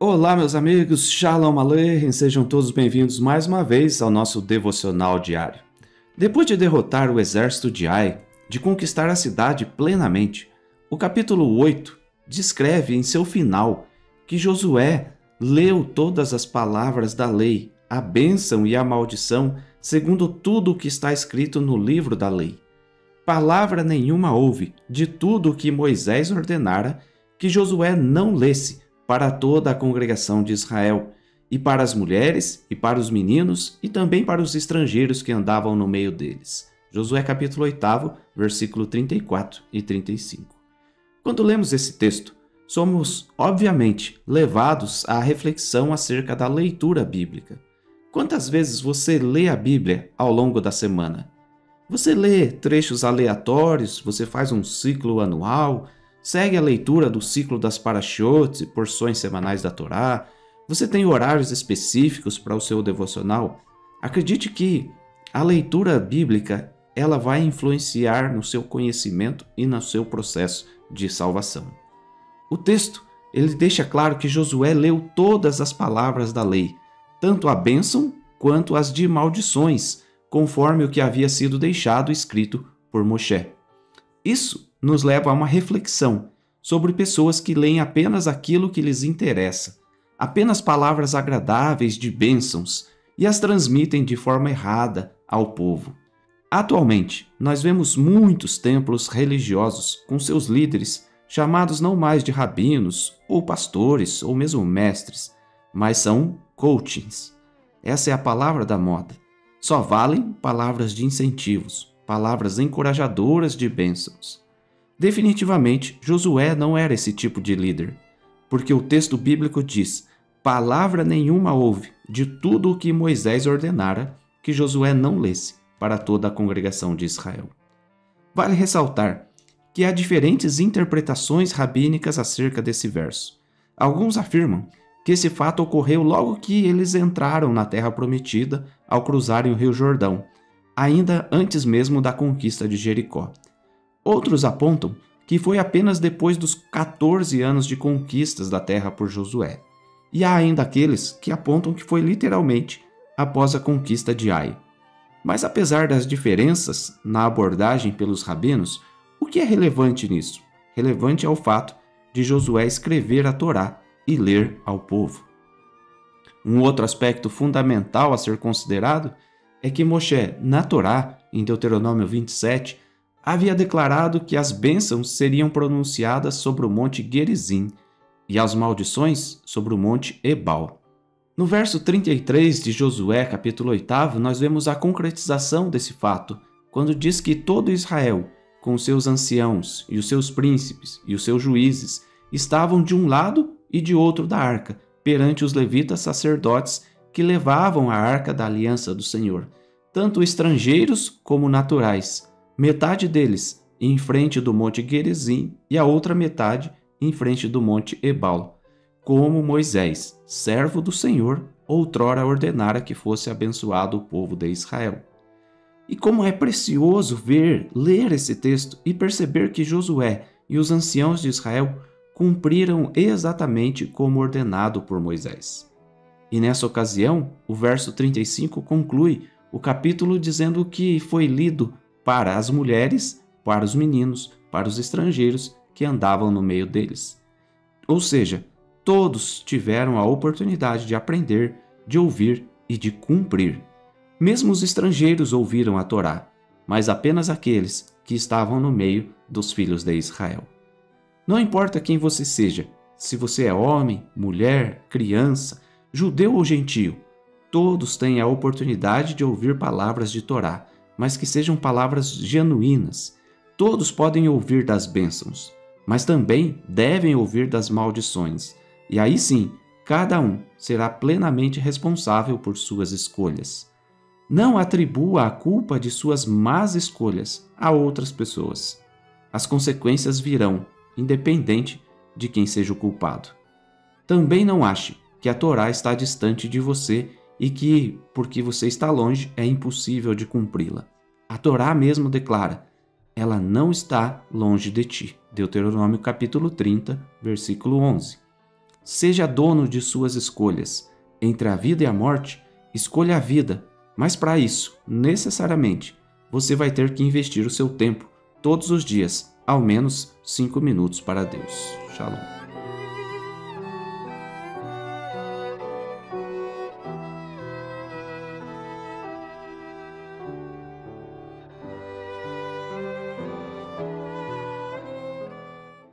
Olá, meus amigos, Shalom Aleichem, sejam todos bem-vindos mais uma vez ao nosso devocional diário. Depois de derrotar o exército de Ai, de conquistar a cidade plenamente, o capítulo 8 descreve em seu final que Josué leu todas as palavras da lei, a bênção e a maldição, segundo tudo o que está escrito no livro da lei. Palavra nenhuma houve de tudo o que Moisés ordenara que Josué não lesse para toda a congregação de Israel, e para as mulheres, e para os meninos, e também para os estrangeiros que andavam no meio deles. Josué capítulo 8, versículo 34 e 35. Quando lemos esse texto, somos, obviamente, levados à reflexão acerca da leitura bíblica. Quantas vezes você lê a Bíblia ao longo da semana? Você lê trechos aleatórios, você faz um ciclo anual, segue a leitura do ciclo das parashot e porções semanais da Torá, você tem horários específicos para o seu devocional. Acredite que a leitura bíblica ela vai influenciar no seu conhecimento e no seu processo de salvação. O texto ele deixa claro que Josué leu todas as palavras da lei, tanto a bênção quanto as de maldições, conforme o que havia sido deixado escrito por Moshe. Isso nos leva a uma reflexão sobre pessoas que leem apenas aquilo que lhes interessa, apenas palavras agradáveis de bênçãos e as transmitem de forma errada ao povo. Atualmente, nós vemos muitos templos religiosos com seus líderes chamados não mais de rabinos ou pastores ou mesmo mestres, mas são coachings. Essa é a palavra da moda. Só valem palavras de incentivos, palavras encorajadoras de bênçãos. Definitivamente, Josué não era esse tipo de líder, porque o texto bíblico diz: palavra nenhuma houve de tudo o que Moisés ordenara que Josué não lesse para toda a congregação de Israel. Vale ressaltar que há diferentes interpretações rabínicas acerca desse verso. Alguns afirmam que esse fato ocorreu logo que eles entraram na Terra Prometida ao cruzarem o Rio Jordão, ainda antes mesmo da conquista de Jericó. Outros apontam que foi apenas depois dos 14 anos de conquistas da terra por Josué. E há ainda aqueles que apontam que foi literalmente após a conquista de Ai. Mas apesar das diferenças na abordagem pelos rabinos, o que é relevante nisso? Relevante é o fato de Josué escrever a Torá e ler ao povo. Um outro aspecto fundamental a ser considerado é que Moshe, na Torá, em Deuteronômio 27, havia declarado que as bênçãos seriam pronunciadas sobre o monte Gerizim e as maldições sobre o monte Ebal. No verso 33 de Josué, capítulo 8, nós vemos a concretização desse fato, quando diz que todo Israel, com os seus anciãos e os seus príncipes e os seus juízes, estavam de um lado e de outro da arca, perante os levitas sacerdotes que levavam a arca da aliança do Senhor, tanto estrangeiros como naturais, metade deles em frente do monte Gerizim e a outra metade em frente do monte Ebal, como Moisés, servo do Senhor, outrora ordenara que fosse abençoado o povo de Israel. E como é precioso ler esse texto e perceber que Josué e os anciãos de Israel cumpriram exatamente como ordenado por Moisés. E nessa ocasião, o verso 35 conclui o capítulo dizendo que foi lido para as mulheres, para os meninos, para os estrangeiros que andavam no meio deles. Ou seja, todos tiveram a oportunidade de aprender, de ouvir e de cumprir. Mesmo os estrangeiros ouviram a Torá, mas apenas aqueles que estavam no meio dos filhos de Israel. Não importa quem você seja, se você é homem, mulher, criança, judeu ou gentio, todos têm a oportunidade de ouvir palavras de Torá, mas que sejam palavras genuínas. Todos podem ouvir das bênçãos, mas também devem ouvir das maldições. E aí sim, cada um será plenamente responsável por suas escolhas. Não atribua a culpa de suas más escolhas a outras pessoas. As consequências virão, independente de quem seja o culpado. Também não ache que a Torá está distante de você e que, porque você está longe, é impossível de cumpri-la. A Torá mesmo declara: ela não está longe de ti. Deuteronômio capítulo 30, versículo 11. Seja dono de suas escolhas. Entre a vida e a morte, escolha a vida. Mas para isso, necessariamente, você vai ter que investir o seu tempo todos os dias, ao menos 5 minutos para Deus. Shalom.